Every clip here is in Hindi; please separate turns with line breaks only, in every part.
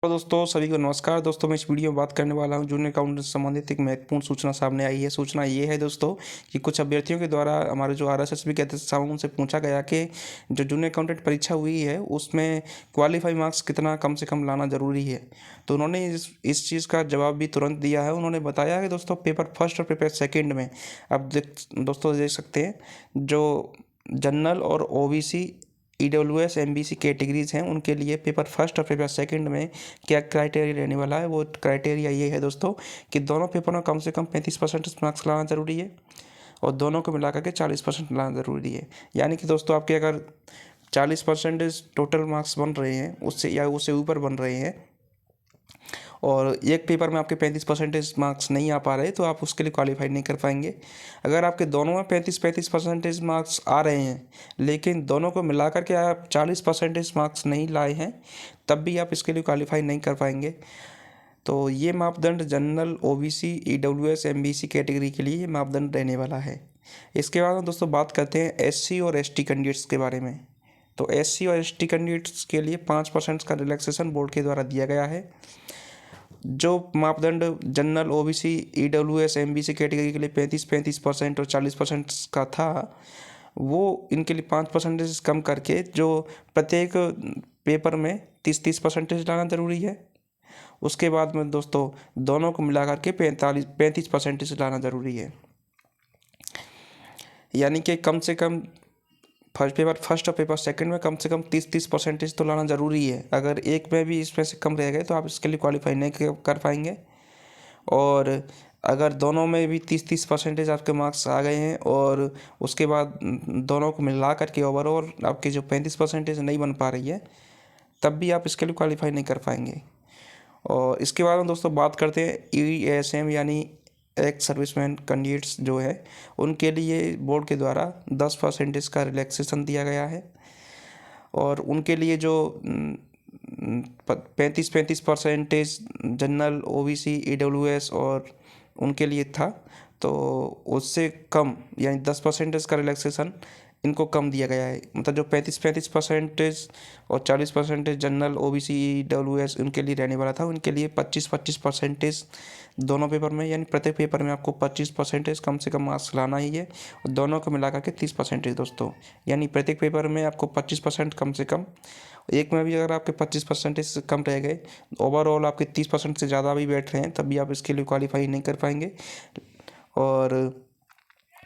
तो दोस्तों सभी को नमस्कार। दोस्तों मैं इस वीडियो में बात करने वाला हूं जूनियर अकाउंटेंट से संबंधित एक महत्वपूर्ण सूचना सामने आई है। सूचना ये है दोस्तों कि कुछ अभ्यर्थियों के द्वारा हमारे जो RSSB के अध्यक्ष साहब उनसे पूछा गया कि जो जूनियर अकाउंटेंट परीक्षा हुई है उसमें क्वालिफाई मार्क्स कितना कम से कम लाना ज़रूरी है। तो उन्होंने इस चीज़ का जवाब भी तुरंत दिया है। उन्होंने बताया कि दोस्तों पेपर फर्स्ट और पेपर सेकेंड में अब दोस्तों देख सकते हैं जो जनरल और OBC EWS MBC कैटेगरीज हैं उनके लिए पेपर फर्स्ट और पेपर सेकंड में क्या क्राइटेरिया रहने वाला है। वो क्राइटेरिया ये है दोस्तों कि दोनों पेपर में कम से कम 35% मार्क्स लाना ज़रूरी है और दोनों को मिला करके 40% लाना ज़रूरी है। यानी कि दोस्तों आपके अगर 40% टोटल मार्क्स बन रहे हैं उससे या उससे ऊपर बन रहे हैं और एक पेपर में आपके 35% मार्क्स नहीं आ पा रहे तो आप उसके लिए क्वालिफाई नहीं कर पाएंगे। अगर आपके दोनों में 35% मार्क्स आ रहे हैं लेकिन दोनों को मिला कर के आप 40% मार्क्स नहीं लाए हैं तब भी आप इसके लिए क्वालिफाई नहीं कर पाएंगे। तो ये मापदंड general OBC EWS MBC category के लिए ये मापदंड रहने वाला है। इसके बाद हम दोस्तों बात करते हैं SC और ST कैंडिडेट्स के बारे में। तो SC और ST कैंडिडेट्स के लिए 5% का रिलैक्सेशन बोर्ड के द्वारा दिया गया है। जो मापदंड general OBC EWS MBC category के लिए 35% और 40% का था वो इनके लिए 5% कम करके जो प्रत्येक पेपर में 30% लाना ज़रूरी है। उसके बाद में दोस्तों दोनों को मिला करके 35% लाना ज़रूरी है। यानी कि कम से कम पेपर फर्स्ट और पेपर सेकंड में कम से कम 30% तो लाना ज़रूरी है। अगर एक में भी इसमें से कम रह गए तो आप इसके लिए क्वालिफाई नहीं कर पाएंगे। और अगर दोनों में भी 30% आपके मार्क्स आ गए हैं और उसके बाद दोनों को मिला करके ओवरऑल आपकी जो 35% नहीं बन पा रही है तब भी आप इसके लिए क्वालिफाई नहीं कर पाएंगे। और इसके बाद हम दोस्तों बात करते हैं EASM यानी एक्स सर्विसमैन कैंडिडेट्स जो है उनके लिए बोर्ड के द्वारा 10% का रिलैक्सेशन दिया गया है। और उनके लिए जो 35% जनरल OBC EWS और उनके लिए था तो उससे कम यानी 10% का रिलैक्सेशन इनको कम दिया गया है। मतलब जो 35% और 40% जनरल OBC EWS उनके लिए रहने वाला था उनके लिए 25% दोनों पेपर में यानी प्रत्येक पेपर में आपको 25% कम से कम मार्क्स लाना ही है और दोनों को मिला करके 30% दोस्तों। यानी प्रत्येक पेपर में आपको 25% कम से कम, एक में भी अगर आपके 25% से कम रह गए ओवरऑल आपके 30% से ज़्यादा भी बैठ रहे हैं तब भी आप इसके लिए क्वालिफाई नहीं कर पाएंगे। और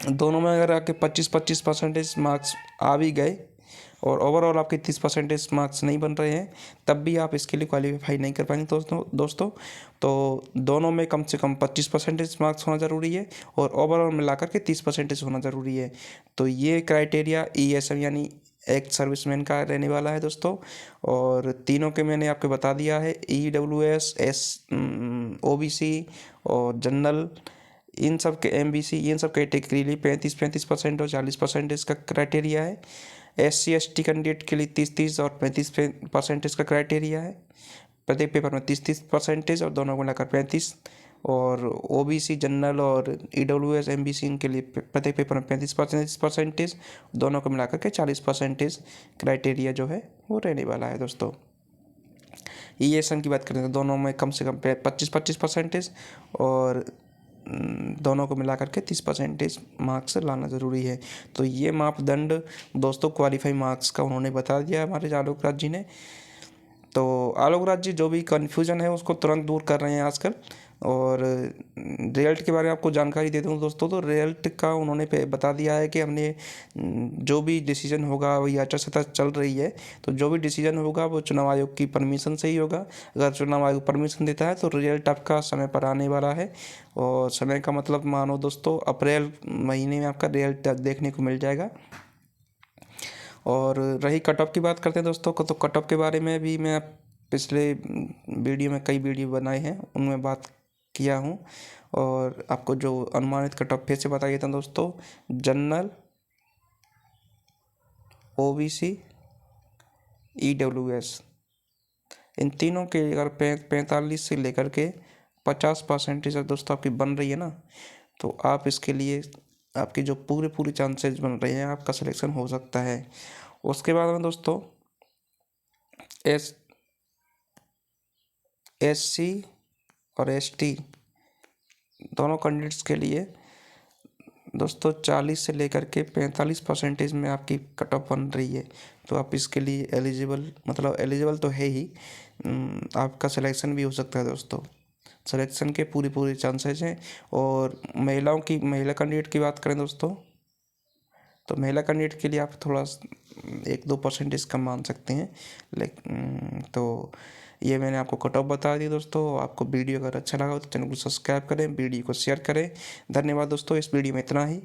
दोनों में अगर आपके 25% मार्क्स आ भी गए और ओवरऑल आपके 30% मार्क्स नहीं बन रहे हैं तब भी आप इसके लिए क्वालिफाई नहीं कर पाएंगे दोस्तों। तो दोनों में कम से कम 25% मार्क्स होना ज़रूरी है और ओवरऑल मिलाकर के 30% होना ज़रूरी है। तो ये क्राइटेरिया ESM यानी एक्स सर्विसमैन का रहने वाला है दोस्तों। और तीनों के मैंने आपको बता दिया है EWS OBC और जनरल इन सब के MBC इन सब कैटेगरी लिए 35% और 40% इसका क्राइटेरिया है। SC ST कैंडिडेट के लिए 30 और 35% इसका क्राइटेरिया है। प्रत्येक पेपर में 30 और दोनों को मिलाकर 35। और OBC जनरल और EWS MBC इनके लिए प्रत्येक पेपर में 35% दोनों को मिलाकर के 40% क्राइटेरिया जो है वो रहने वाला है दोस्तों। ESM की बात करें तो दोनों में कम से कम 25% और दोनों को मिला करके 30% मार्क्स लाना ज़रूरी है। तो ये मापदंड दोस्तों क्वालिफाई मार्क्स का उन्होंने बता दिया हमारे आलोक राज जी ने। तो आलोक राज जी जो भी कन्फ्यूज़न है उसको तुरंत दूर कर रहे हैं आजकल। और रिजल्ट के बारे में आपको जानकारी दे दूँ दोस्तों तो रिजल्ट का उन्होंने बता दिया है कि हमने जो भी डिसीजन होगा वही आचार संहिता चल रही है तो जो भी डिसीजन होगा वो चुनाव आयोग की परमिशन से ही होगा। अगर चुनाव आयोग परमिशन देता है तो रिजल्ट आपका समय पर आने वाला है। और समय का मतलब मानो दोस्तों अप्रैल महीने में आपका रिजल्ट देखने को मिल जाएगा। और रही कट ऑफ की बात करते हैं दोस्तों को तो कट ऑफ के बारे में भी मैं पिछले वीडियो में कई वीडियो बनाए हैं उनमें बात किया हूँ। और आपको जो अनुमानित कट ऑफ फिर से बता देता हूँ दोस्तों, जनरल OBC EWS इन तीनों के अगर 45 से लेकर के 50% दोस्तों आपकी बन रही है ना तो आप इसके लिए आपके जो पूरे चांसेस बन रहे हैं आपका सिलेक्शन हो सकता है। उसके बाद में दोस्तों SC और ST दोनों कैंडिडेट्स के लिए दोस्तों 40 से लेकर के 45% में आपकी कट ऑफ बन रही है। तो आप इसके लिए एलिजिबल तो है ही, आपका सिलेक्शन भी हो सकता है दोस्तों। सिलेक्शन के पूरे चांसेस हैं। और महिला कैंडिडेट की बात करें दोस्तों, तो महिला कैंडिडेट के लिए आप थोड़ा 1-2% कम मान सकते हैं। तो ये मैंने आपको कट ऑफ बता दी दोस्तों। आपको वीडियो अगर अच्छा लगा हो तो चैनल को सब्सक्राइब करें, वीडियो को शेयर करें। धन्यवाद दोस्तों, इस वीडियो में इतना ही।